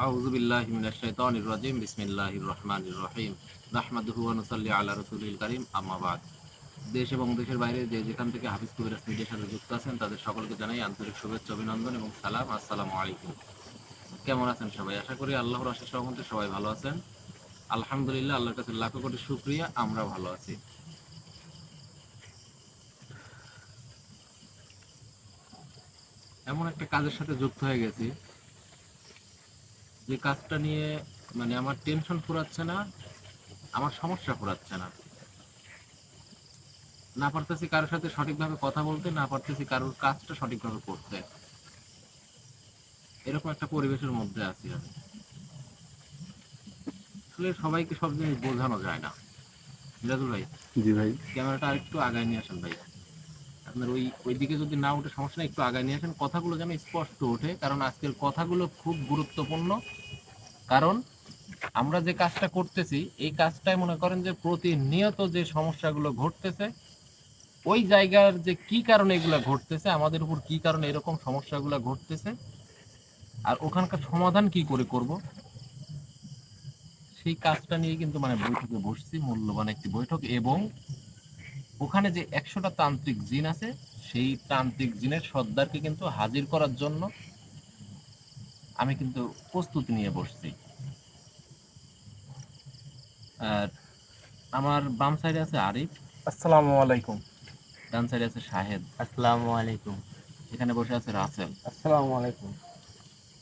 আউযু বিল্লাহি মিনাশ শাইতানির রাজিম বিসমিল্লাহির রহমানির রহিম নাহমাদুহু ওয়া নুসাল্লি আলা রাসূলিল কারীম আম্মা বাদ। দেশ এবং দেশের বাইরে যে যেখান থেকে হাফিজ কবিরাজ মিডিয়ার সাথে যুক্ত আছেন তাদের সকলকে জানাই আন্তরিক শুভেচ্ছা অভিনন্দন এবং সালাম। আসসালামু আলাইকুম। কেমন আছেন সবাই? আশা করি আল্লাহর অশেষ রহমতে সবাই ভালো আছেন। আলহামদুলিল্লাহ, আল্লাহর কাছে লাখো কোটি শুকরিয়া, আমরা ভালো আছি। এমন একটা কাজের সাথে যুক্ত হয়ে গেছি যে কাজটা নিয়ে মানে আমার টেনশন ফুরাচ্ছে না, আমার সমস্যা ফুরাচ্ছে না। না পারতেছি কারোর সাথে সঠিকভাবে কথা বলতে, না পারতেছি কারোর কাজটা সঠিকভাবে করতে। এরকম একটা পরিবেশের মধ্যে আছি আমি। আসলে সবাইকে সব জিনিস বোঝানো যায় না। মিরাজুল ভাই, জি ভাই। ক্যামেরাটা আরেকটু আগায় নিয়ে আসেন ভাই। আপনার ওইদিকে যদি না ওঠে সমস্যা নেই, একটু আগায় নিয়ে আসেন, কথাগুলো যেন স্পষ্ট ওঠে, কারণ আজকের কথাগুলো খুব গুরুত্বপূর্ণ। কারণ আমরা যে কাজটা করতেছি এই কাজটাই মনে করেন যে প্রতিনিয়ত যে সমস্যাগুলো ঘটতেছে, ওই জায়গার যে কি কারণে এগুলা ঘটতেছে, আমাদের উপর কি কারণে এরকম সমস্যাগুলো ঘটতেছে, আর ওখানকার সমাধান কি করে করব, সেই কাজটা নিয়ে কিন্তু মানে বৈঠকে বসছি, মূল্যবান একটি বৈঠক। এবং ওখানে যে 100টা তান্ত্রিক জিন আছে, সেই তান্ত্রিক জিনের সর্দারকে কিন্তু হাজির করার জন্য আমি কিন্তু প্রস্তুতি নিয়ে বসছি। আর আমার বাম সাইডে আছে আরিফ, আসসালামু আলাইকুম। ডান সাইডে আছে শাহেদ, আসসালামু আলাইকুম। এখানে বসে আছে রাসেল। আসসালামু আলাইকুম।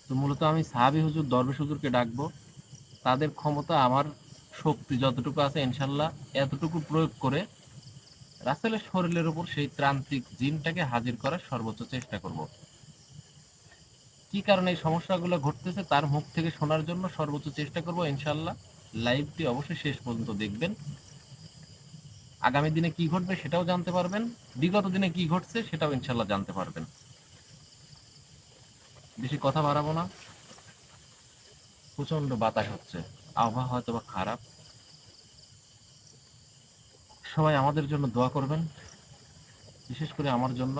তো মূলত আমি সাহাবী হুজুর, দরবেশ হুজুরকে ডাকবো। তাদের ক্ষমতা, আমার শক্তি যতটুকু আছে ইনশাল্লাহ এতটুকু প্রয়োগ করে রাসেলের শরীরের উপর সেই ত্রান্তিক জিনটাকে হাজির করার সর্বোচ্চ চেষ্টা করব। কি কারণে এই সমস্যাগুলো ঘটতেছে তার মুখ থেকে শোনার জন্য সর্বোচ্চ চেষ্টা করব ইনশাল্লাহ। লাইভটি অবশ্যই শেষ পর্যন্ত দেখবেন। আগামী দিনে কি ঘটবে সেটাও জানতে পারবেন, বিগত দিনে কি ঘটছে সেটাও ইনশাল্লাহ জানতে পারবেন। বেশি কথা বাড়াবো না, প্রচন্ড বাতাস হচ্ছে, আবহাওয়া হয়তো বা খারাপ। সবাই আমাদের জন্য দোয়া করবেন, বিশেষ করে আমার জন্য।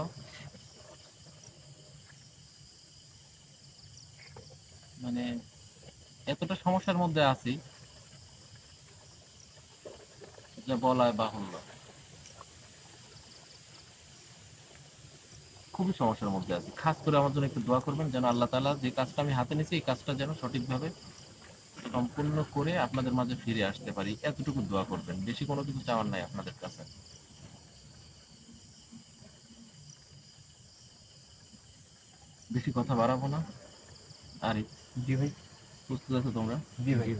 মানে এতটা সমস্যার মধ্যে আছি যা বলায় বাহুল্য। খুবই সমস্যার মধ্যে আছি। খাস করে আমার জন্য একটু দোয়া করবেন, যেন আল্লাহ তাআলা যে কাজটা আমি হাতে নিয়েছি এই কাজটা যেন সঠিকভাবে সম্পূর্ণ করে আপনাদের মাঝে ফিরে আসতে পারি, এতটুকু দোয়া করবেন। বেশি কোনো কিছু চাওয়ার নাই আপনাদের কাছে। বেশি কথা বাড়াবো না। আর জি ভাই। প্রস্তুত আছো তোমরা? জি ভাই।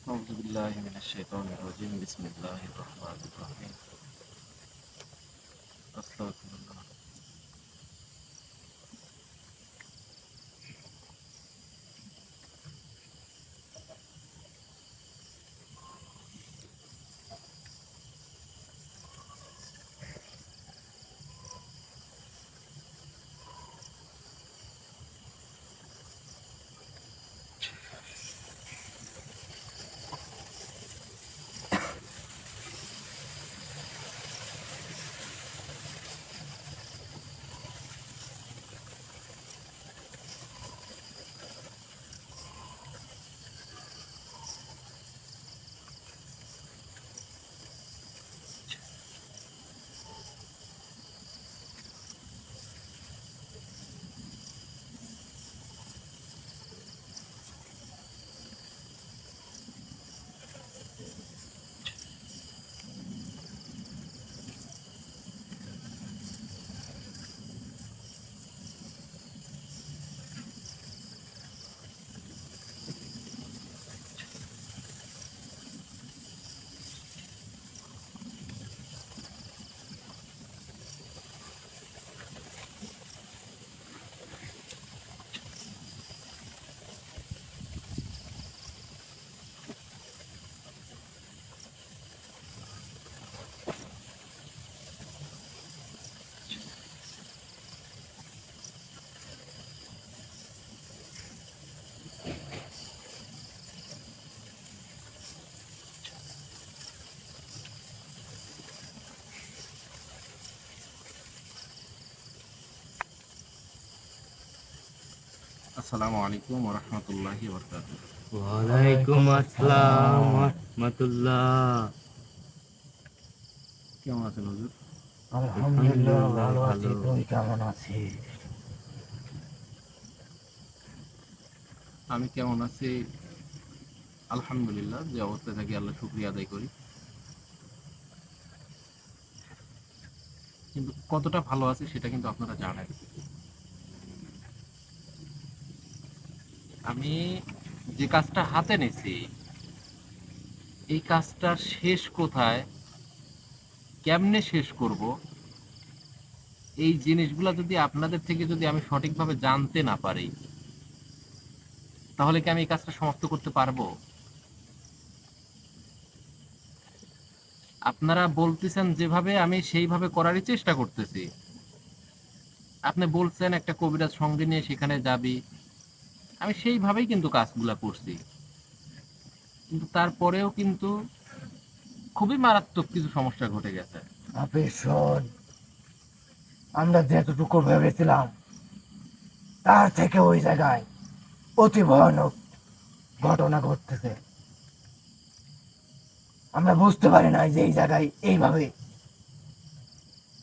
আউযু বিল্লাহি মিনাশ শাইতানির রাজিম বিসমিল্লাহির রহমানির রহিম আস্তাগফিরুল্লাহ। আসসালামু আলাইকুম ওয়া রাহমাতুল্লাহি ওয়া বারাকাতুহু। ওয়ালাইকুম আসসালাম রাহমাতুল্লাহ। কেমন আছেন হুজুর? আলহামদুলিল্লাহ ভালো আছি। ভালো। তুই কেমন আছিস? আমি কেমন আছি? আলহামদুলিল্লাহ, যে অবস্থায় থাকি আল্লাহ শুকরিয়া আদায় করি। কিন্তু কতটা ভালো আছি সেটা কিন্তু আপনারা জানেন। আমি যে কাজটা হাতে নিছি, এই কাজটার শেষ কোথায়, কেমনে শেষ করব, এই জিনিসগুলা যদি আপনাদের থেকে যদি আমি সঠিকভাবে জানতে না পারি, তাহলে কি আমি এই কাজটা সমাপ্ত করতে পারবো? আপনারা বলতেছেন যেভাবে, আমি সেইভাবে করারই চেষ্টা করতেছি। আপনি বলছেন একটা কবিরাজ সঙ্গে নিয়ে সেখানে যাবি, আমি সেইভাবেই কিন্তু কাজগুলা করছি। কিন্তু তারপরেও কিন্তু খুবই মারাত্মক কিছু সমস্যা ঘটে গেছে। আপনি শোন, আমরা যেতটুকু ভেবেছিলাম তার থেকে ওই জায়গায় অতি ভয়ানক ঘটনা ঘটতেছে। আমরা বুঝতে পারি না যে এই জায়গায় এইভাবে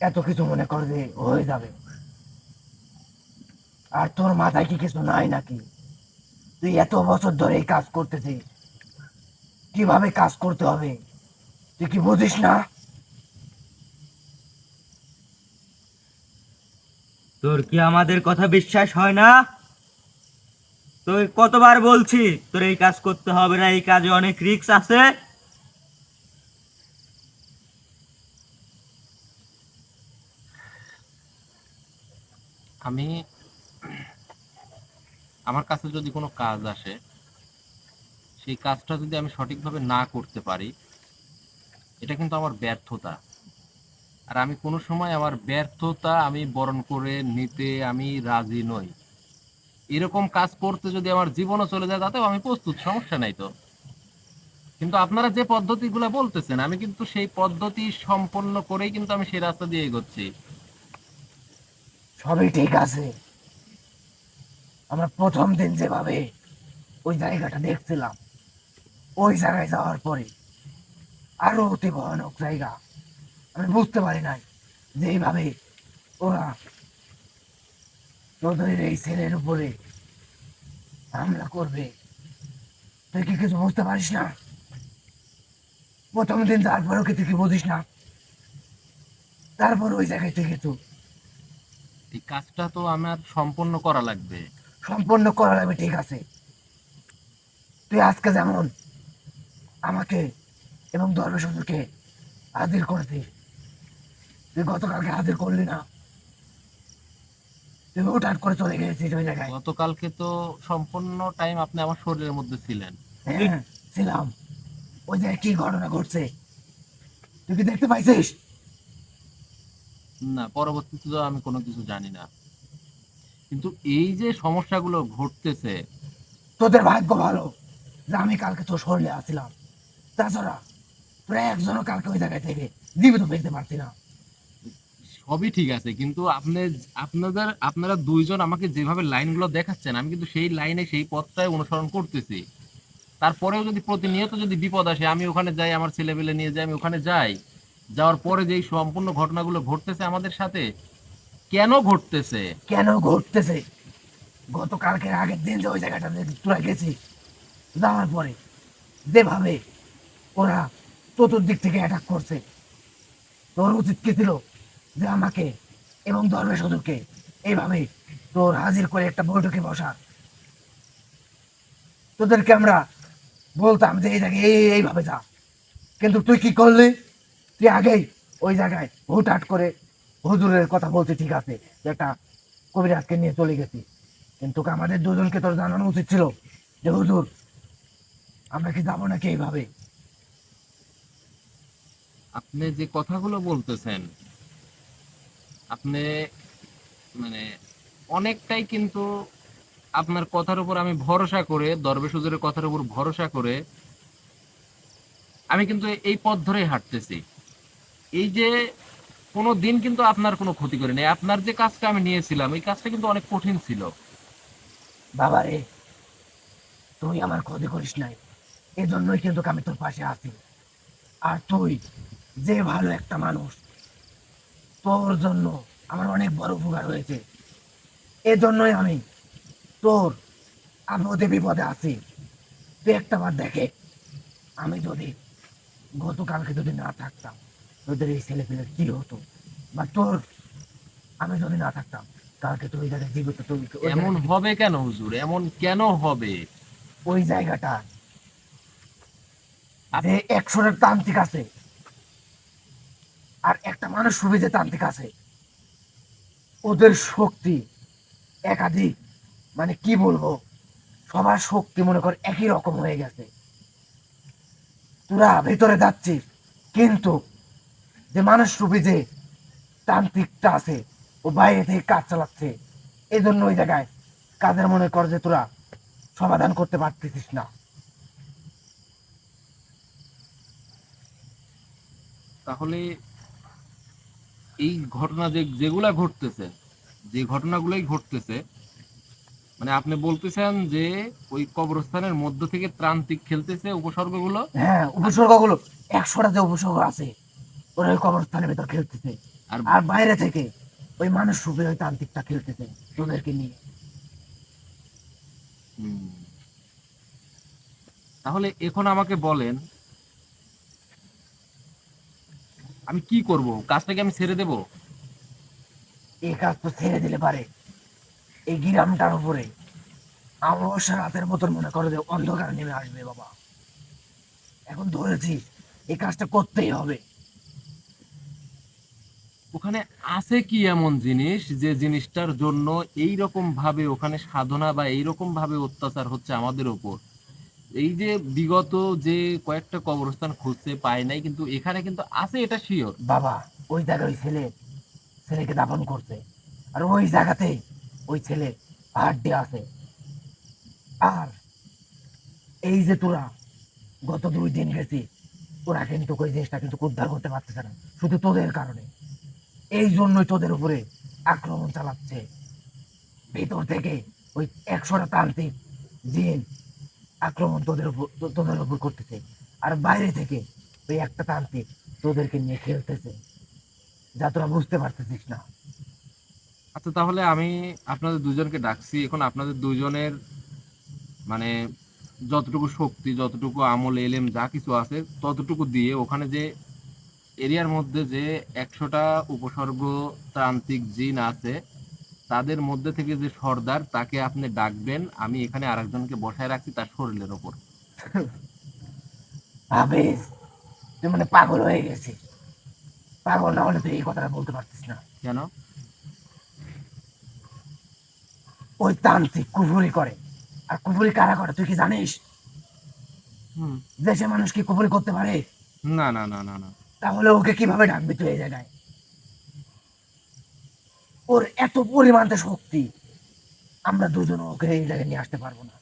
এত কিছু মনে করে যে হয়ে যাবে। আর তোর মাথায় কি কিছু নাই নাকি? তুই এত বছর ধরে এই কাজ করতেছিস, কিভাবে কাজ করতে হবে তুই কি বুঝিস না? তোর কি আমাদের কথা বিশ্বাস হয় না? তোর কতবার বলছি তোর এই কাজ করতে হবে না, এই কাজে অনেক রিস্ক আছে। আমি, আমার কাছে যদি কোনো কাজ আসে, সেই কাজটা যদি আমি সঠিকভাবে না করতে পারি, এটা কিন্তু আমার ব্যর্থতা। আর আমি কোনো সময় আমার ব্যর্থতা আমি বরণ করে নিতে আমি রাজি নই। এরকম কাজ করতে যদি আমার জীবনও চলে যায়, তাতেও আমি প্রস্তুত, সমস্যা নাই তো। কিন্তু আপনারা যে পদ্ধতিগুলো বলতেছেন, আমি কিন্তু সেই পদ্ধতি সম্পন্ন করেই কিন্তু আমি সেই রাস্তা দিয়ে এগোচ্ছি। সবই ঠিক আছে। আমরা প্রথম দিন যেভাবে ওই জায়গাটা দেখছিলাম, ওই জায়গায় যাওয়ার পরে আরো অতি ভয়ানক জায়গা। আমি বুঝতে পারি নাই যে এইভাবে ওরা তোদের এই ছেলের উপরে হামলা করবে। তুই কি কিছু বুঝতে পারিস না? প্রথম দিন যাওয়ার পরেও কি তুই কি বুঝিস না? তারপর ওই জায়গায় তুই কিছু এই কাজটা তো আমার সম্পন্ন করা লাগবে। সম্পন্ন করা লাগবে, ঠিক আছে। তুই আজকে যেমন আমাকে এবং দরবেশ হুজুরকে হাজির করেছিস, তুই গতকালকে হাজির করলি না? তুই হুটহাট করে চলে গেছিস ওই জায়গায়। গতকালকে তো সম্পূর্ণ টাইম আপনি আমার শরীরের মধ্যে ছিলেন। হ্যাঁ, ছিলাম। ওই জায়গায় কি ঘটনা ঘটছে তুই কি দেখতে পাইছিস? না, পরবর্তীতে তো আমি কোনো কিছু জানি না। কিন্তু এই যে সমস্যাগুলো ঘটতেছে, তোদের ভাগ্য ভালো যে আমি কালকে তোর শরীরে আসছিলাম। তাছাড়া তোরা একজনও কালকে ওই জায়গায় থেকে জীবিত ফিরতে পারতি না। সবই ঠিক আছে, কিন্তু আপনারা দুইজন আমাকে যেভাবে লাইনগুলো দেখাচ্ছেন, আমি কিন্তু সেই লাইনে সেই পথটাই অনুসরণ করতেছি। তারপরেও যদি প্রতিনিয়ত যদি বিপদ আসে, আমি ওখানে যাই, আমার ছেলেপেলে নিয়ে যাই, আমি ওখানে যাই, যাওয়ার পরে যেই সম্পূর্ণ ঘটনাগুলো ঘটতেছে আমাদের সাথে, কেন ঘটতেছে? কেন ঘটতেছে? গতকালকের আগের দিন যে ওই জায়গাটাতে তোরা গেছিস, যাওয়ার পরে যেভাবে ওরা চতুর্দিক থেকে অ্যাটাক করছে, তোর উচিত কি ছিল যে আমাকে এবং ধর্মেশ হুজুরকে এইভাবে তোর হাজির করে একটা বৈঠকে বসা। তোদেরকে আমরা বলতাম যে এই জায়গায় এইভাবে যা, কিন্তু তুই কি করলি? তুই আগেই ওই জায়গায় হুটহাট করে হুজুরের কথা বলতে, ঠিক আছে, যে একটা কবিরাজকে নিয়ে চলে গেছি, কিন্তু আমাদের দুজনকে তোর জানানো উচিত ছিল যে হুজুর আমরা কি যাবো নাকি এইভাবে। আপনি যে কথাগুলো বলতেছেন, আপনি মানে অনেকটাই কিন্তু আপনার কথার উপর আমি ভরসা করে, দরবেশ হুজুরের কথার উপর ভরসা করে আমি কিন্তু এই পথ ধরেই হাঁটতেছি। এই যে কোনো দিন কিন্তু আপনার কোনো ক্ষতি করি নাই। আপনার যে কাজটা আমি নিয়েছিলাম, এই কাজটা কিন্তু অনেক কঠিন ছিল। বাবা রে, তুই আমার ক্ষতি করিস নাই, এজন্যই কিন্তু আমি তোর পাশে আছি। আর তুই যে ভালো একটা মানুষ, তোর জন্য আমার অনেক বড় উপকার হয়েছে, এজন্যই আমি তোর আপদে বিপদে আছি। তুই একটা বার দেখে, আমি যদি গতকালকে যদি না থাকতাম, তোদের এই ছেলে পেলের কি হতো, বা তোর আমি যদি না থাকতাম, কালকে তুই ওই জায়গায় জীবিত, তুই ওই এমন জায়গা থেকে হবে কেন হুজুর, এমন কেন হবে? ওই জায়গাটা যে আপ- 100টা তান্ত্রিক আছে, আর একটা মানুষ রূপী যে তান্ত্রিক আছে, ওদের শক্তি একাধিক, মানে কি বলবো, সবার শক্তি মনে কর একই রকম হয়ে গেছে। তোরা ভেতরে যাচ্ছিস, কিন্তু যে মানুষ রূপী যে তান্ত্রিকটা আছে, ও বাইরে থেকে কাজ চালাচ্ছে, এই জন্য ওই জায়গায় কাজের মনে কর যে তোরা সমাধান করতে পারতেছিস না। তাহলে এই ঘটনা যেগুলা ঘটতেছে, যে ঘটনাগুলোই ঘটতেছে, মানে আপনি বলতেছেন যে ওই কবরস্থানের মধ্য থেকে ত্রান্তিক খেলতেছে উপসর্গগুলো। হ্যাঁ, উপসর্গগুলো 100টা যে উপসর্গ আছে, ওরা ওই কবরস্থানের ভেতর খেলতেছে, আর আর বাইরে থেকে ওই মানুষ রূপে ওই তান্ত্রিকটা খেলতেছে তোদেরকে নিয়ে। হুম, তাহলে এখন আমাকে বলেন, আমি কি করব? কাজটাকে আমি ছেড়ে দেব? এই কাজ তো ছেড়ে দিলে পারে, এই গ্রামটার উপরে অমাবস্যা রাতের মতন মনে করো যে অন্ধকার নেমে আসবে বাবা। এখন ধরেছি, এই কাজটা করতেই হবে। ওখানে আছে কি এমন জিনিস যে জিনিসটার জন্য এই রকম ভাবে ওখানে সাধনা বা এই রকম ভাবে অত্যাচার হচ্ছে আমাদের উপর? এই যে বিগত যে কয়েকটা কবরস্থান খুঁজতে পায় নাই, কিন্তু এখানে কিন্তু আছে, এটা শিওর। বাবা, ওই জায়গায় ওই ছেলেকে দাফন করছে, আর ওই জায়গাতেই ওই ছেলে হাড্ডি আছে। আর এই যে তোরা গত 2 দিন গেছি, ওরা কিন্তু ওই জিনিসটা কিন্তু উদ্ধার করতে পারতেছে না, শুধু তোদের কারণে। এই জন্যই তোদের উপরে আক্রমণ চালাচ্ছে ভিতর থেকে। ওই 100টা তান্ত্রিক জিন আক্রমণ তোদের উপর করতেছে, আর বাইরে থেকে ওই একটা তান্ত্রিক তোদেরকে নিয়ে খেলতেছে, যা তোরা বুঝতে পারতেছিস না। আচ্ছা, তাহলে আমি আপনাদের দুজনকে ডাকছি, এখন আপনাদের দুজনের মানে যতটুকু শক্তি, যতটুকু আমল এলেম যা কিছু আছে, ততটুকু দিয়ে ওখানে যে এরিয়ার মধ্যে যে 100টা উপসর্গ তান্ত্রিক জিন আছে, তাদের মধ্যে থেকে যে সর্দার, তাকে আপনি ডাকবেন। আমি এখানে আরেকজনকে বসায় রাখছি তার শরীরের ওপর। ভাবিস তুই মানে পাগল হয়ে গেছিস? পাগল না হলে তুই এই কথাটা বলতে পারতিস না। কেন? ওই তান্ত্রিক কুফুরি করে, আর কুফুরি কারা করে তুই কি জানিস? হুম। দেশে মানুষ কি কুফুরি করতে পারে? না, না, না, না, না। তাহলে ওকে কিভাবে ডাকবি তুই এই জায়গায়? ওর এত পরিমাণে শক্তি, আমরা দুজন ওকে এই জায়গায় নিয়ে আসতে পারবো না।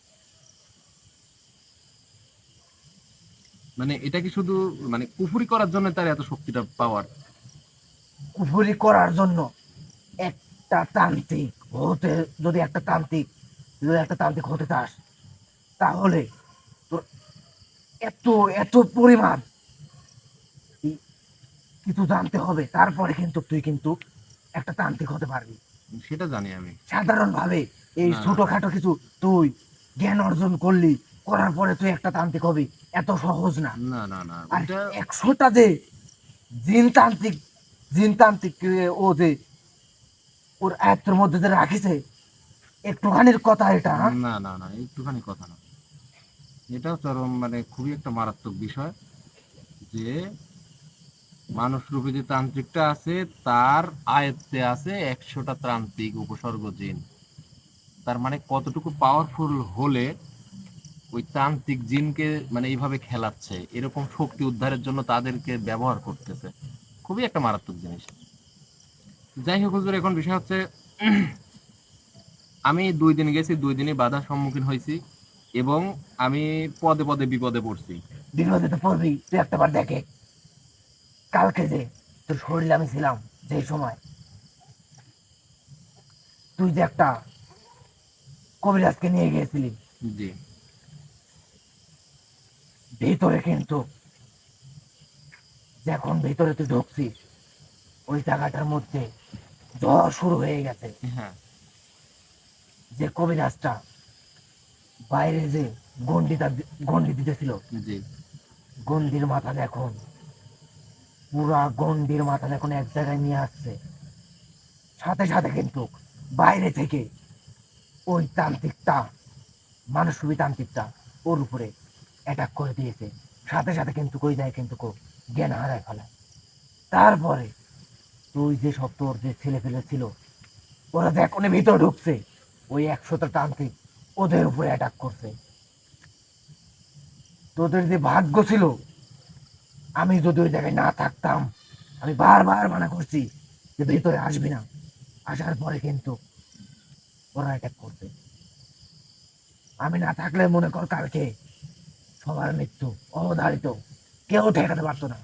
মানে এটা কি শুধু মানে কুফরি করার জন্য তার এত শক্তিটা পাওয়ার? কুফুরি করার জন্য একটা তান্ত্রিক হতে, যদি একটা তান্ত্রিক যদি একটা তান্ত্রিক হতে চাস, তাহলে তোর এত এত পরিমাণ কিছু জানতে হবে, তারপরে কিন্তু তুই কিন্তু একটা তান্ত্রিক হতে পারবি। সেটা জানি আমি। সাধারণ ভাবে এই না, না, না, ছোটখাটো কিছু তুই জ্ঞান অর্জন করলি, করার পরে তুই একটা তান্ত্রিক হবি, এত সহজ না। না, না, না, আর ওইটা 100টা যে জিনতান্ত্রিক জিনতান্ত্রিক ও যে ওর আয়ত্তের মধ্যে যে রাখিছে, একটুখানির কথা এটা, হ্যাঁ? না, না, না, একটুখানি কথা না। এটাও চরম মানে খুবই একটা মারাত্মক বিষয় যে মানুষ রূপী যে তান্ত্রিকটা আছে, তার আয়ত্তে আছে 100টা তান্ত্রিক উপসর্গ জিন। তার মানে কতটুকু পাওয়ারফুল হলে ওই তান্ত্রিক জিনকে মানে এইভাবে খেলাচ্ছে, এরকম শক্তি উদ্ধারের জন্য তাদেরকে ব্যবহার করতেছে। খুবই একটা মারাত্মক জিনিস। যাই হোক হুজুর, এখন বিষয় হচ্ছে আমি 2 দিন গেছি, 2 দিনই বাধার সম্মুখীন হয়েছি, এবং আমি পদে পদে বিপদে পড়ছি। বিপদে তো পড়বি। তুই একটা বার দেখে, কালকে যে তোর শরীরে আমি ছিলাম, যে সময় তুই যে একটা কবিরাজকে নিয়ে গিয়েছিলি, জি ভিতরে কিন্তু যখন ভিতরে তুই ঢুকছিস ওই জায়গাটার মধ্যে ঝড় শুরু হয়ে গেছে। হ্যাঁ যে কবিরাজটা বাইরে যে গন্ডি দিতেছিল, জি গন্ডির মাথা দেখুন, পুরা গন্ডির মাথা দেখুন এক জায়গায় নিয়ে আসছে। সাথে সাথে কিন্তু বাইরে থেকে ওই তান্ত্রিকটা, মানসরূপী তান্ত্রিকটা ওর উপরে অ্যাটাক করে দিয়েছে। সাথে সাথে কিন্তু ওই যায় কিন্তু জ্ঞান হারায় ফেলায়। তারপরে তুই যে সব তোর যে ছেলে ফেলে ছিল ওরা যে এখনই ভিতর ঢুকছে, ওই 100টা তান্ত্রিক ওদের উপরে অ্যাটাক করছে। তোদের যে ভাগ্য ছিল, আমি যদি ওই জায়গায় না থাকতাম, আমি বারবার মানা করছি যে ভিতরে আসবি না, আসার পরে কিন্তু ওরা অ্যাটাক করছে। আমি না থাকলে মনে কর কালকে সবার মৃত্যু অবধারিত, কেউ ঠেকাতে পারতো না।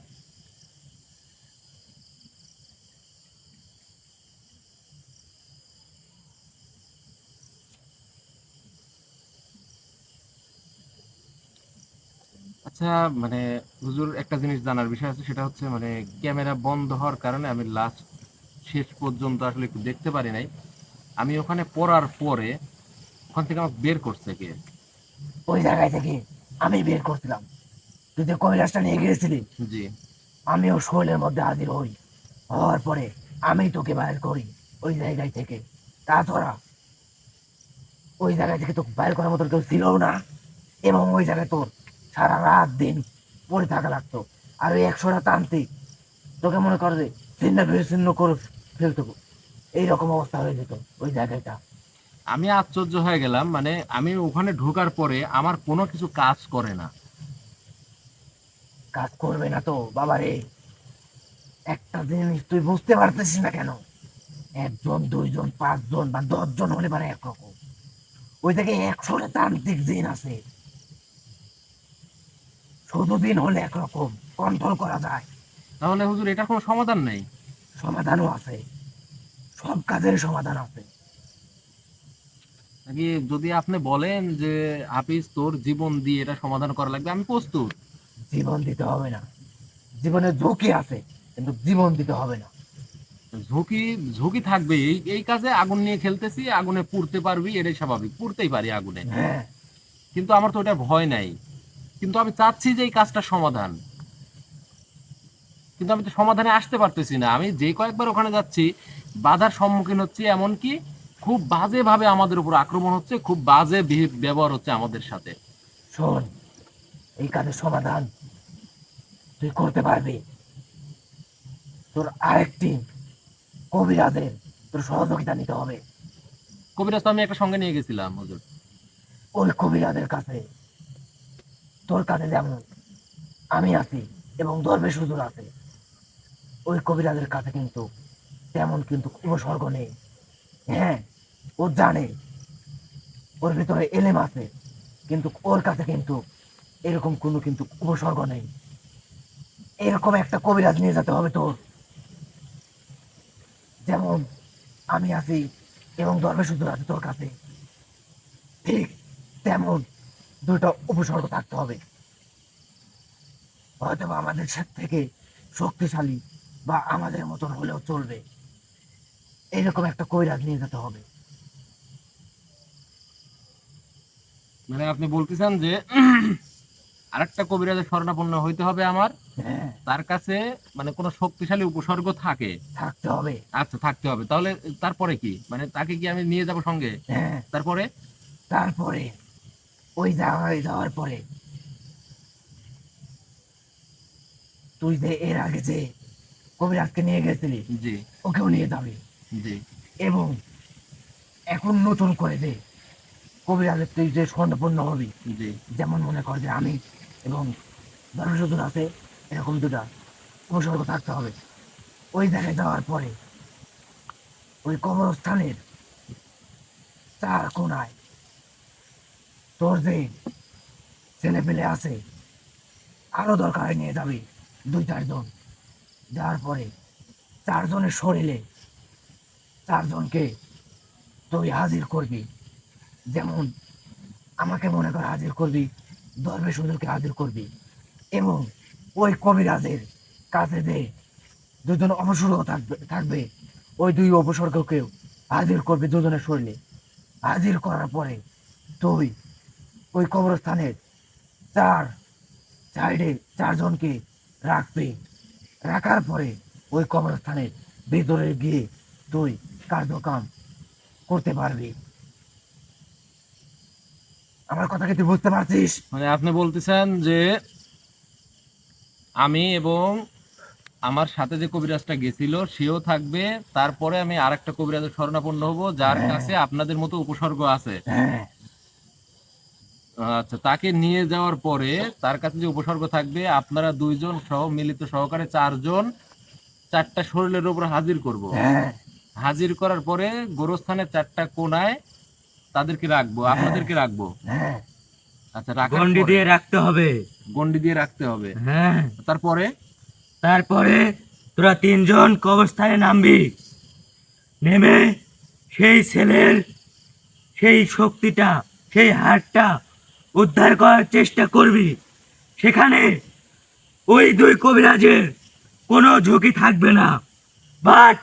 আচ্ছা, মানে হুজুর একটা জিনিস জানার বিষয় আছে, সেটা হচ্ছে মানে ক্যামেরা বন্ধ হওয়ার কারণে আমি লাস্ট শেষ পর্যন্ত আসলে একটু দেখতে পারি নাই। আমি ওখানে পড়ার পরে ওখান থেকে আমাকে বের করছে কে? ওই জায়গায় থেকে আমি বের করছিলাম, তুই যে কৈলাসটা নিয়ে গিয়েছিলি, জি আমিও শরীরের মধ্যে হাজির হই। হওয়ার পরে আমি তোকে বাইর করি ওই জায়গায় থেকে। তাছাড়া ওই জায়গায় থেকে তোকে বাইর করার মতো কেউ ছিল না, এবং ওই জায়গায় তোর সারা রাত দিন পড়ে থাকা লাগতো। আর ওই 100টা তান্ত্রিক তোকে মনে করে যে ছিন্ন বিচ্ছিন্ন করে ফেলতো, এইরকম অবস্থা হয়ে যেত ওই জায়গাটা। আমি আশ্চর্য হয়ে গেলাম, মানে আমি ওখানে ঢোকার পরে আমার কোনো কিছু কাজ করে না। কাজ করবে না তো বাবা রে, একটা জিনিস তুই বুঝতে পারতেছিস না কেন? একজন, দুইজন, 5 জন বা 10 জন হলে মানে একরকম, ওই থেকে 100টা তান্ত্রিক জিন আছে। শুধু দিন হলে একরকম কন্ট্রোল করা যায়। তাহলে হুজুর এটা কোনো সমাধান নেই? সমাধানও আছে, সব কাজের সমাধান আছে। নাকি যদি আপনি বলেন যে হাফিজ তোর জীবন দিয়ে এটা সমাধান করা লাগবে, আমি প্রস্তুত। জীবন দিতে হবে না, জীবনে ঝুঁকি আছে, কিন্তু জীবন দিতে হবে না। ঝুঁকি ঝুঁকি থাকবে, এই এই কাজে আগুন নিয়ে খেলতেছি, আগুনে পুড়তে পারবি, এটাই স্বাভাবিক, পুড়তেই পারি আগুনে। হ্যাঁ, কিন্তু আমার তো ওটা ভয় নাই। কিন্তু আমি চাচ্ছি যে এই কাজটা সমাধান, কিন্তু আমি তো সমাধানে আসতে পারতেছি না। আমি যে কয়েকবার ওখানে যাচ্ছি বাধার সম্মুখীন হচ্ছি, এমনকি খুব বাজে ভাবে আমাদের উপর আক্রমণ হচ্ছে, খুব বাজে ব্যবহার হচ্ছে আমাদের সাথে। শোন, এই কাজের সমাধান তুই করতে পারবি। তোর আরেকটি কবিরাজের তোর সহযোগিতা নিতে হবে। কবিরাজ তো আমি একটা সঙ্গে নিয়ে গেছিলাম হুজুর। ওই কবিরাজের কাছে তোর কাছে যেমন আমি আছি এবং দরবেশ হুজুর আছে, ওই কবিরাজের কাছে কিন্তু তেমন কিন্তু উপসর্গ নেই। হ্যাঁ, ও জানে ওর ভিতরে এলেম আছে, কিন্তু ওর কাছে কিন্তু এরকম কোনো কিন্তু উপসর্গ নেই। এরকম একটা কবিরাজ নিয়ে যেতে হবে তোর, যেমন আমি আছি এবং দরবেশ হুজুর আছে তোর কাছে, ঠিক তেমন দুটো উপসর্গ থাকতে হবে। হয়তো বা আমাদের সাথে থেকে শক্তিশালী বা আমাদের মতন হলেও চলবে, এরকম একটা কবিরাজ নিয়ে যেতে হবে। মানে আপনি বলতেছেন যে আরেকটা কবিরাজের শরণাপন্ন হইতে হবে আমার, হ্যাঁ, তার কাছে মানে কোনো শক্তিশালী উপসর্গ থাকে? থাকতে হবে। আচ্ছা, থাকতে হবে। তাহলে তারপরে কি, মানে তাকে কি আমি নিয়ে যাব সঙ্গে? হ্যাঁ, তারপরে? তারপরে ওই জায়গায় যাওয়ার পরে তুই যে এর আগে যে কবিরাজকে নিয়ে গেছিলি জি ওকেও নিয়ে যাবি। জি এবং এখন নতুন করে যে কবিরাজের তুই যে স্বর্ণপূর্ণ হবি, জি যেমন মনে কর যে আমি এবং ধর্মসূত্র আছে, এরকম দুটা উপসর্গ থাকতে হবে। ওই জায়গায় যাওয়ার পরে ওই কবরস্থানের 4 কোণায় তোর যে ছেলে পেলে আছে আরো দরকার নিয়ে যাবি 2-4 জন। যাওয়ার পরে 4 জনের শরীরে 4 জনকে তুই হাজির করবি যেমন আমাকে মনে কর হাজির করবি, দরবেশ হুজুরকে হাজির করবি, এবং ওই কবিরাজের কাছে যে দুজন অপসর্গ থাকবে ওই দুই উপসর্গকেও হাজির করবি দুজনের শরীরে। হাজির করার পরে তুই ওই কবরস্থানের চার সাইডে চারজনকে রাখবি। রাখার পরে ওই কবরস্থানের ভিতরে গিয়ে তুই কার্যক্রম করতে পারবি। আমার কথা কি তুই বুঝতে পারছিস? মানে আপনি বলতেছেন যে আমি এবং আমার সাথে যে কবিরাজটা গেছিল সেও থাকবে, তারপরে আমি আরেকটা কবিরাজের শরণাপন্ন হব যার হ্যাঁ। কাছে আপনাদের মতো উপসর্গ আছে। হ্যাঁ আচ্ছা, তাকে নিয়ে যাওয়ার পরে তার কাছে যে উপসর্গ থাকবে আপনারা দুইজন সহ মিলিত সহকারে চারজন চারটা শরীরের উপর হাজির করব। হ্যাঁ হাজির করার পরে গোরস্থানের চারটা কোনায় তাদেরকে রাখবো, আপনাদেরকে রাখবো। হ্যাঁ আচ্ছা, রাখার গন্ডি পরে দিয়ে রাখতে হবে। গন্ডি দিয়ে রাখতে হবে। হ্যাঁ, তারপরে তারপরে তোরা তিনজন কবরস্থানে নামবি। নেমে সেই ছেলের সেই শক্তিটা, সেই হাড়টা উদ্ধার করার চেষ্টা করবি। সেখানে ওই দুই কবিরাজের কোনো ঝুঁকি থাকবে না, বাট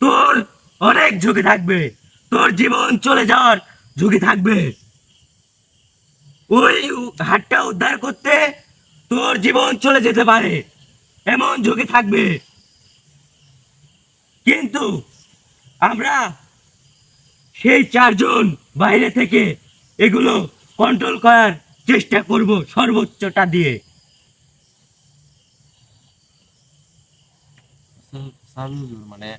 তোর অনেক ঝুঁকি থাকবে। তোর জীবন চলে যাওয়ার ঝুঁকি থাকবে। ওই হাড়টা উদ্ধার করতে তোর জীবন চলে যেতে পারে, এমন ঝুঁকি থাকবে। কিন্তু আমরা সেই চারজন বাইরে থেকে এগুলো কন্ট্রোল করার চেষ্টা করব সর্বোচ্চটা দিয়ে। স্যার হুজুর, মানে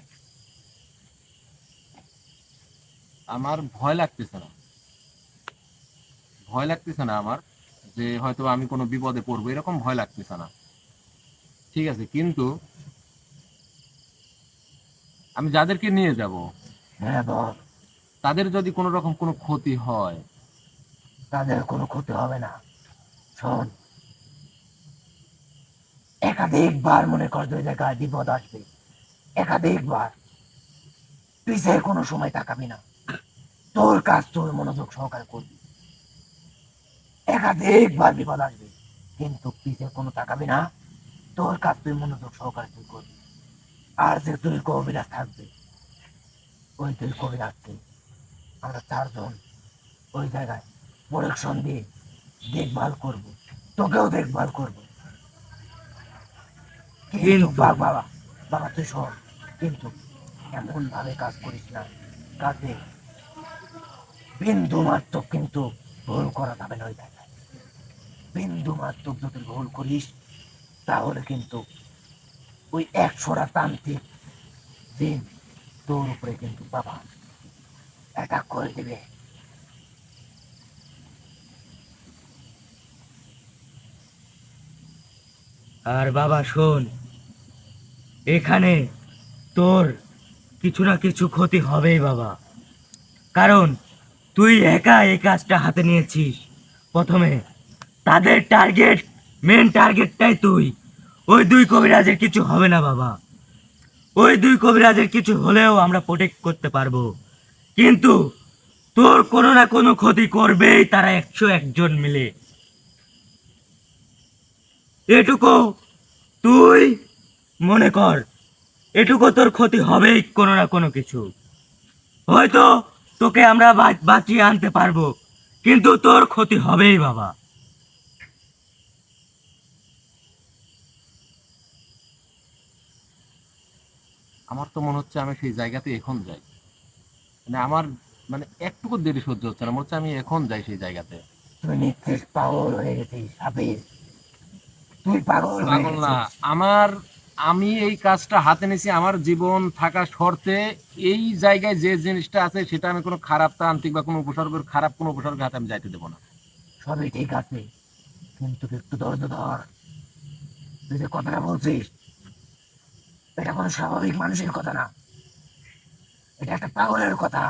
আমার ভয় লাগতেছে না, ভয় লাগতেছে না আমার যে হয়তো আমি কোনো বিপদে পড়বো, এরকম ভয় লাগতেছে না। ঠিক আছে, কিন্তু আমি যাদেরকে নিয়ে যাব হ্যাঁ বল। তাদের যদি কোনো রকম কোনো ক্ষতি হয়? তাদের কোনো ক্ষতি হবে না। শোন, একাধিকবার মনে কর দুই জায়গায় বিপদ আসবে, একাধিকবার পিছে কোনো সময় তাকাবি না, তোর কাজ তোর মনোযোগ সহকারে করবি। একাধিকবার বিপদ আসবে কিন্তু পিছে কোনো তাকাবি না, তোর কাজ তুই মনোযোগ সহকারে তুই করবি। আর যে দুই কবিরাজ থাকবে ওই দুই কবিরাজকে আমরা চারজন ওই জায়গায় প্রোটেকশন দিয়ে দেখভাল করব, তোকেও দেখভাল করবো। কিন্তু কিন্তু বাবা, বাবা তুই শোন, কিন্তু এমন ভাবে কাজ করিস না, কাজে বিন্দু মাত্র কিন্তু ভুল করা যাবে না। ওই জায়গায় বিন্দু মাত্র যদি ভুল করিস তাহলে কিন্তু ওই 100টা তান্ত্রিক দিন তোর উপরে কিন্তু বাবা অ্যাটাক করে দেবে। আর বাবা শোন, এখানে তোর কিছু না কিছু ক্ষতি হবেই বাবা, কারণ তুই একা এই কাজটা হাতে নিয়েছিস। প্রথমে তাদের টার্গেট, মেন টার্গেটটাই তুই। ওই দুই কবিরাজের কিছু হবে না বাবা, ওই দুই কবিরাজের কিছু হলেও আমরা প্রোটেক্ট করতে পারবো, কিন্তু তোর কোনো না কোনো ক্ষতি করবেই তারা 101 জন মিলে। এটুকু তুই মনে কর, এটুকু তোর ক্ষতি হবেই কোনো না কোনো কিছু। হয়তো তোকে আমরা বাঁচিয়ে আনতে পারবো, কিন্তু তোর ক্ষতি হবেই বাবা। আমার তো মনে হচ্ছে আমি সেই জায়গাতে এখন যাই, মানে আমার মানে একটুকু দেরি সহ্য হচ্ছে না, মনে হচ্ছে আমি এখন যাই সেই জায়গাতে। তুই নিশ্চিত পাগল হয়ে গেছিস হাফিজ, তুই পাগল হয়ে পাগল না, গেছিস। আমি এই কাজটা হাতে নিয়েছি আমার জীবন থাকা শর্তে। এই জায়গায় যে জিনিসটা আছে সেটা আমি কোনো খারাপ তান্ত্রিক বা কোনো উপসর্গের খারাপ কোনো উপসর্গের হাতে আমি যাইতে দেবো না। সবই ঠিক আছে কিন্তু একটু ধৈর্য ধর। তুই যে কথাটা বলছিস এটা কোনো স্বাভাবিক মানুষের কথা না, এটা একটা পাগলের কথা।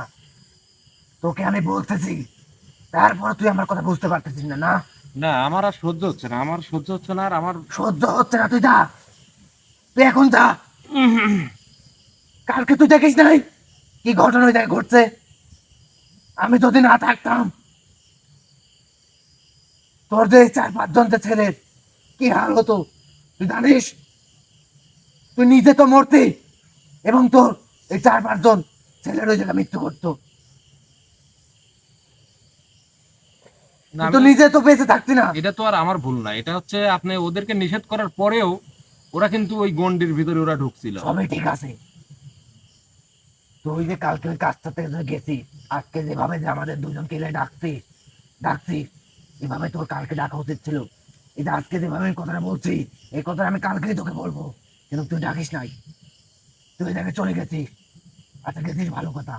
তোকে আমি বলতেছি, তারপর তুই আমার কথা বুঝতে পারতেছিস না? না না, আমার আর সহ্য হচ্ছে না, আমার সহ্য হচ্ছে না, আর আমার সহ্য হচ্ছে না, তুই যা, তুই এখন যা। কালকে তুই দেখিস নাই কি ঘটনা ওই জায়গায় ঘটছে? আমি যদি না থাকতাম, তোর যে 4-5 জন যে ছেলের কি হাল হতো তুই জানিস? তুই নিজে তো মরতি, এবং তোর এই 4-5 জন ছেলের ওই জায়গায় মৃত্যু করতো। না, তুই তো নিজে তো বেঁচে থাকতি না। এটা তো আর আমার ভুল না, এটা হচ্ছে আপনি ওদেরকে নিষেধ করার পরেও ওরা কিন্তু ওই গন্ডির ভিতরে ওরা ঢুকছিল। সবই ঠিক আছে, তুই যে কালকে ওই কাজটাতে যে গেছিস, আজকে যেভাবে যে আমাদের দুজনকে এলে ডাকছি, এভাবে তোর কালকে ডাকা উচিত ছিল। এই যে আজকে যেভাবে আমি কথাটা বলছি, এই কথাটা আমি কালকেই তোকে বলবো, কিন্তু তুই ডাকিস নাই, তুই ওই জায়গায় চলে গেছিস। আচ্ছা গেছিস ভালো কথা,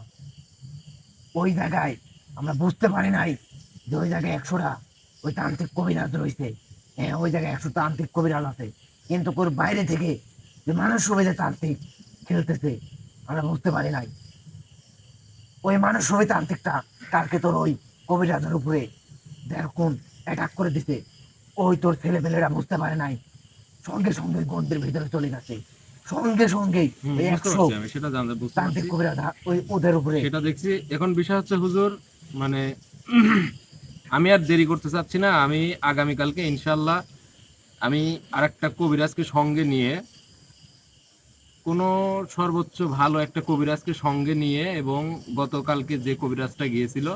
ওই জায়গায় আমরা বুঝতে পারি নাই যে ওই জায়গায় 100টা ওই তান্ত্রিক কবিরাজ রয়েছে। হ্যাঁ, ওই জায়গায় 100 তান্ত্রিক কবিরাজ আছে, কিন্তু ওর বাইরে থেকে যে মানুষ রূপে যে তান্ত্রিক খেলতেছে আমরা বুঝতে পারি নাই। ওই মানুষ রূপে তান্ত্রিকটা কালকে তোর ওই কবিরাজের উপরে দেখুন অ্যাটাক করে দিছে। ওই তোর ছেলেপেলেরা বুঝতে পারে নাই, সঙ্গে সঙ্গে গন্ডের ভিতরে চলে গেছে, সঙ্গে সঙ্গেই ওই বুঝতে 100 পারছি, আমি সেটা জানতে বুঝতে তান্ত্রিক পারছি, কবিরাজ ওই ওদের উপরে। সেটা দেখছি। এখন বিষয় হচ্ছে হুজুর, মানে আমি আর দেরি করতে চাচ্ছি না। আমি আগামীকালকে ইনশাল্লাহ আমি আরেকটা কবিরাজকে সঙ্গে নিয়ে, কোনো সর্বোচ্চ ভালো একটা কবিরাজকে সঙ্গে নিয়ে, এবং গতকালকে যে কবিরাজটা গিয়েছিল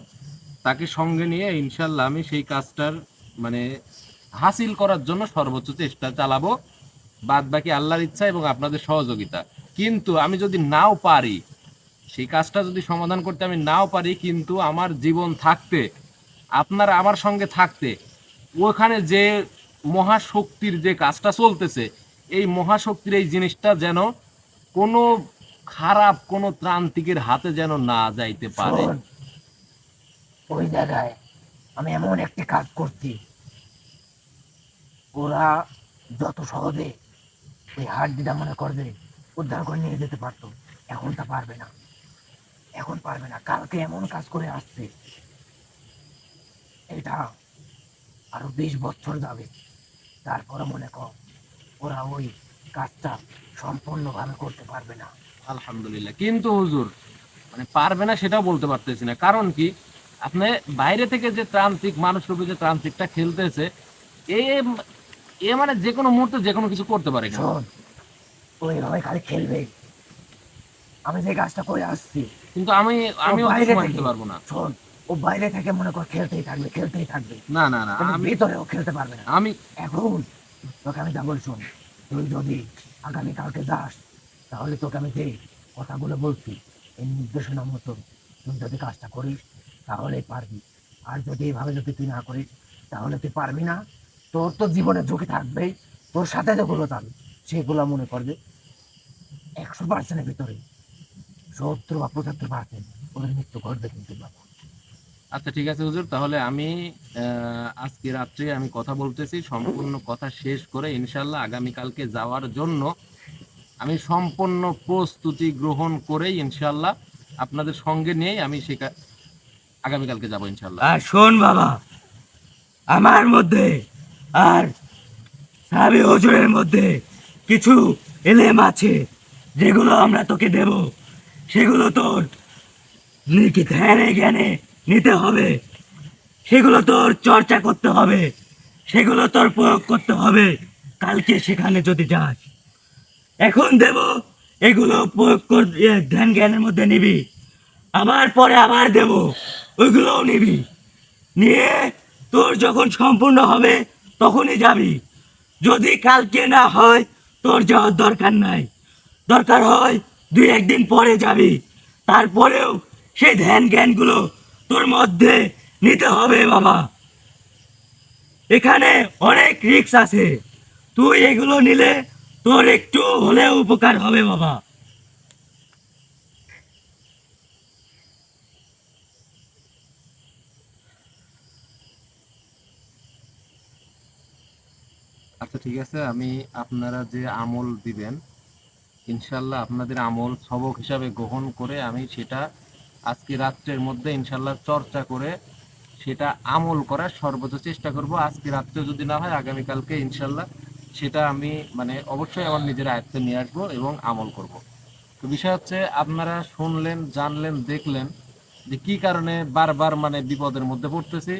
তাকে সঙ্গে নিয়ে ইনশাল্লাহ আমি সেই কাজটার মানে হাসিল করার জন্য সর্বোচ্চ চেষ্টা চালাবো, বাদ বাকি আল্লাহর ইচ্ছা এবং আপনাদের সহযোগিতা। কিন্তু আমি যদি নাও পারি, সেই কাজটা যদি সমাধান করতে আমি নাও পারি, কিন্তু আমার জীবন থাকতে, আপনারা আমার সঙ্গে থাকতে, ওখানে যে মহাশক্তির যে কাজটা চলতেছে, এই মহাশক্তির এই জিনিসটা যেন কোনো খারাপ কোনো ত্রান্তিকের হাতে যেন না যাইতে পারে। শোন, ওই জায়গায় আমি এমন একটি কাজ করছি, ওরা যত সহজে ওই হাড্ডিটা মনে করবে উদ্ধার করে নিয়ে যেতে পারতো, এখন তা পারবে না, এখন পারবে না। কালকে এমন কাজ করে আসছে, এটা আরো 20 বছর যাবে, তারপরে মনে কর ওরা ওই কাজটা সম্পূর্ণভাবে করতে পারবে না। আলহামদুলিল্লাহ। কিন্তু হুজুর, মানে পারবে না সেটাও বলতে পারতেছি না, কারণ কি আপনি বাইরে থেকে যে ত্রান্তিক মানুষ রূপে যে ত্রান্তিকটা খেলতেছে, এ এ মানে যে কোনো মুহূর্তে যে কোনো কিছু করতে পারে কিন্তু। শোন, ওইভাবে খালি খেলবে, আমি যে কাজটা করে আসছি, কিন্তু আমি ও আমি অত বাইরে সময় থেকে, দিতে পারবো না। শোন, ও বাইরে থেকে মনে কর খেলতেই থাকবে, খেলতেই থাকবে, না না না, কিন্তু আমি ভিতরেও খেলতে পারবে না। আমি এখন তোকে আমি যা বলি শোন, তুই যদি আগামীকালকে যাস, তাহলে তোকে আমি যে কথাগুলো বলছি এই নির্দেশনা মতো তুই যদি কাজটা করিস তাহলে পারবি। আর যদি এভাবে যদি তুই না করিস তাহলে তুই পারবি না। তোর তো জীবনের ঝুঁকি থাকবেই, তোর সাথে যেগুলো যাবে সেগুলো মনে করবে 100%-এর ভিতরে 70 বা 75% ওদের মৃত্যু ঘটবে কিন্তু বাবা। আচ্ছা ঠিক আছে হুজুর, তাহলে আমি আজকে রাত্রে আমি কথা বলতেছি, সম্পূর্ণ কথা শেষ করে ইনশাল্লাহ আগামীকালকে যাওয়ার জন্য আমি সম্পূর্ণ প্রস্তুতি গ্রহণ করেই ইনশাল্লাহ আপনাদের সঙ্গে নিয়েই আমি আগামীকালকে যাব ইনশাল্লাহ। আর শোন বাবা, আমার মধ্যে আর সাহাবী হুজুরের মধ্যে কিছু এলেম আছে, যেগুলো আমরা তোকে দেব, সেগুলো তোর কি ধ্যানে জ্ঞানে নিতে হবে, সেগুলো তোর চর্চা করতে হবে, সেগুলো তোর প্রয়োগ করতে হবে কালকে সেখানে যদি যাস। এখন দেব, এগুলো প্রয়োগ কর, ধ্যান জ্ঞানের মধ্যে নিবি, আবার পরে আবার দেব, ওইগুলোও নিবি, নিয়ে তোর যখন সম্পূর্ণ হবে তখনই যাবি। যদি কালকে না হয় তোর যাওয়ার দরকার নাই, দরকার হয় 2-1 দিন পরে যাবি, তারপরেও সেই ধ্যান জ্ঞানগুলো তোর মধ্যে নিতে হবে বাবা। এখানে অনেক রিস্ক আছে, তুই এগুলো নিলে তোর একটু হলেও উপকার হবে বাবা। আচ্ছা ঠিক আছে, আমি আপনারা যে আমল দিবেন ইনশাল্লাহ আপনাদের আমল সবক হিসাবে গ্রহণ করে আমি সেটা আজকে রাত্রের মধ্যে ইনশাল্লাহ চর্চা করে সেটা আমল করার সর্বোচ্চ চেষ্টা করব। আজকে রাত্রে যদি না হয় আগামীকালকে ইনশাল্লাহ সেটা আমি মানে অবশ্যই আমার নিজের আয়ত্তে নিয়ে আসবো এবং আমল করব। তো বিষয় হচ্ছে আপনারা শুনলেন, জানলেন, দেখলেন, যে কি কারণে বারবার মানে বিপদের মধ্যে পড়তেছি।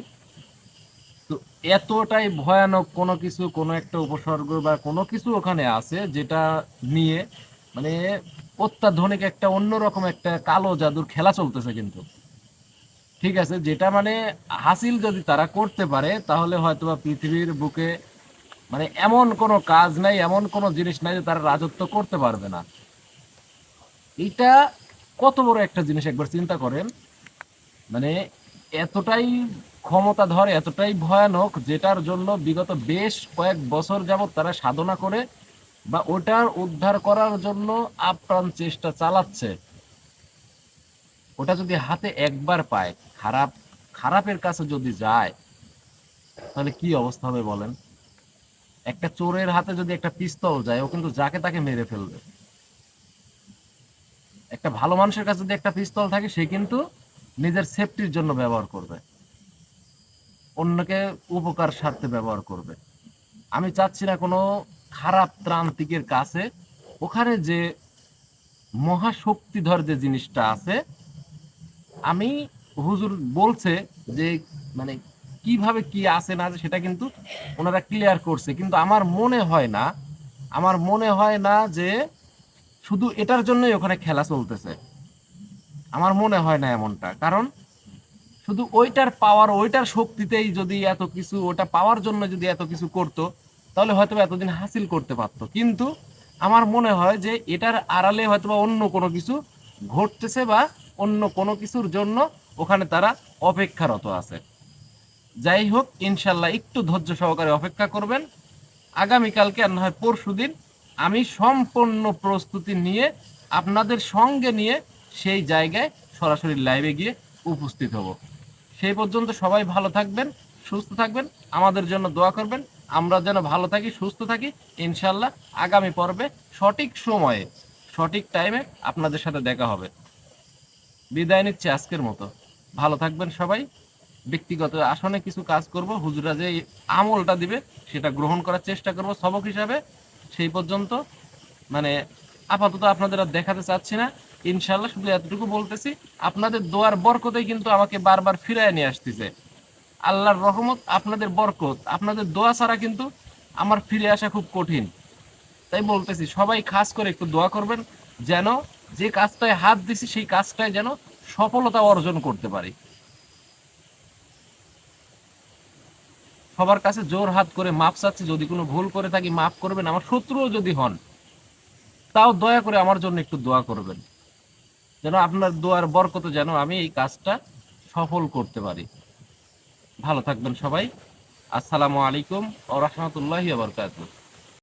তো এতটাই ভয়ানক কোনো কিছু, কোনো একটা উপসর্গ বা কোনো কিছু ওখানে আছে যেটা নিয়ে মানে অত্যাধুনিক একটা অন্যরকম একটা কালো জাদুর খেলা চলতেছে কিন্তু। ঠিক আছে, যেটা মানে হাসিল যদি তারা করতে পারে তাহলে হয়তোবা পৃথিবীর বুকে মানে এমন কোনো কাজ নাই, এমন কোনো জিনিস নাই যে তারা রাজত্ব করতে পারবে না। এটা কত বড় একটা জিনিস একবার চিন্তা করেন। মানে এতটাই ক্ষমতাধর, এতটাই ভয়ানক, যেটার জন্য বিগত বেশ কয়েক বছর যাবত তারা সাধনা করে বা ওটার উদ্ধার করার জন্য আপ্রাণ চেষ্টা চালাচ্ছে। ওটা যদি হাতে একবার পায়, খারাপের কাছে যদি যায়, তাহলে কি অবস্থা হবে বলেন? একটা চোরের হাতে যদি একটা পিস্তল যায়, ও কিন্তু যাকে তাকে মেরে ফেলবে। একটা ভালো মানুষের কাছে যদি একটা পিস্তল থাকে, সে কিন্তু নিজের সেফটির জন্য ব্যবহার করবে, অন্যকে উপকার স্বার্থে ব্যবহার করবে। আমি চাচ্ছি না কোনো খারাপ ত্রান্তিকের কাছে ওখানে যে মহাশক্তিধর যে জিনিসটা আছে, আমি হুজুর বলছে যে মানে কিভাবে কি আছে না আছে সেটা কিন্তু ওনারা ক্লিয়ার করছে, কিন্তু আমার মনে হয় না যে শুধু এটার জন্যই ওখানে খেলা চলতেছে। আমার মনে হয় না এমনটা, কারণ শুধু ওইটার পাওয়ার, ওইটার শক্তিতেই যদি এত কিছু, ওটা পাওয়ার জন্য যদি এত কিছু করতো, তাহলে হয়তো এতদিন হাসিল করতে পারতো। কিন্তু আমার মনে হয় যে এটার আড়ালে হয়তো অন্য কোনো কিছু ঘটতেছে বা অন্য কোনো কিছুর জন্য ওখানে তারা অপেক্ষারত আছে। যাই হোক, ইনশাল্লাহ একটু ধৈর্য সহকারে অপেক্ষা করবেন। আগামীকালকে আর না হয় পরশুদিন আমি সম্পূর্ণ প্রস্তুতি নিয়ে আপনাদের সঙ্গে নিয়ে সেই জায়গায় সরাসরি লাইভে গিয়ে উপস্থিত হব। সেই পর্যন্ত সবাই ভালো থাকবেন, সুস্থ থাকবেন, আমাদের জন্য দোয়া করবেন। আমরা যেন ভালো থাকি, সুস্থ থাকি। ইনশাল্লাহ আগামী পর্বে সঠিক সময়ে, সঠিক টাইমে আপনাদের সাথে দেখা হবে। বিদায় নিচ্ছি আজকের মতো। ভালো থাকবেন সবাই। ব্যক্তিগত আসনে কিছু কাজ করব, হুজুরা যে আমলটা দিবে সেটা গ্রহণ করার চেষ্টা করব সবক হিসাবে। সেই পর্যন্ত মানে আপাতত আপনাদের আর দেখাতে চাচ্ছি না। ইনশাল্লাহ শুধু এতটুকু বলতেছি, আপনাদের দোয়ার বরকতেই কিন্তু আমাকে বারবার ফিরায় নিয়ে আসতেছে। আল্লাহর রহমত, আপনাদের বরকত, আপনাদের দোয়া ছাড়া কিন্তু আমার ফিরে আসা খুব কঠিন। তাই বলতেছি সবাই খাস করে একটু দোয়া করবেন, যেন যে কাজটায় হাত দিছি সেই কাজটায় যেন সফলতা অর্জন করতে পারি। সবার কাছে জোর হাত করে মাপ চাচ্ছি, যদি কোনো ভুল করে থাকি মাফ করবেন, আমার শত্রুও যদি হন তাও দয়া করে আমার জন্য একটু দোয়া করবেন, যেন আপনার দোয়ার বরকতে যেন আমি এই কাজটা সফল করতে পারি। ভালো থাকবেন সবাই। আসসালামু আলাইকুম ওয়া রাহমাতুল্লাহি ওয়া বারাকাতুহু।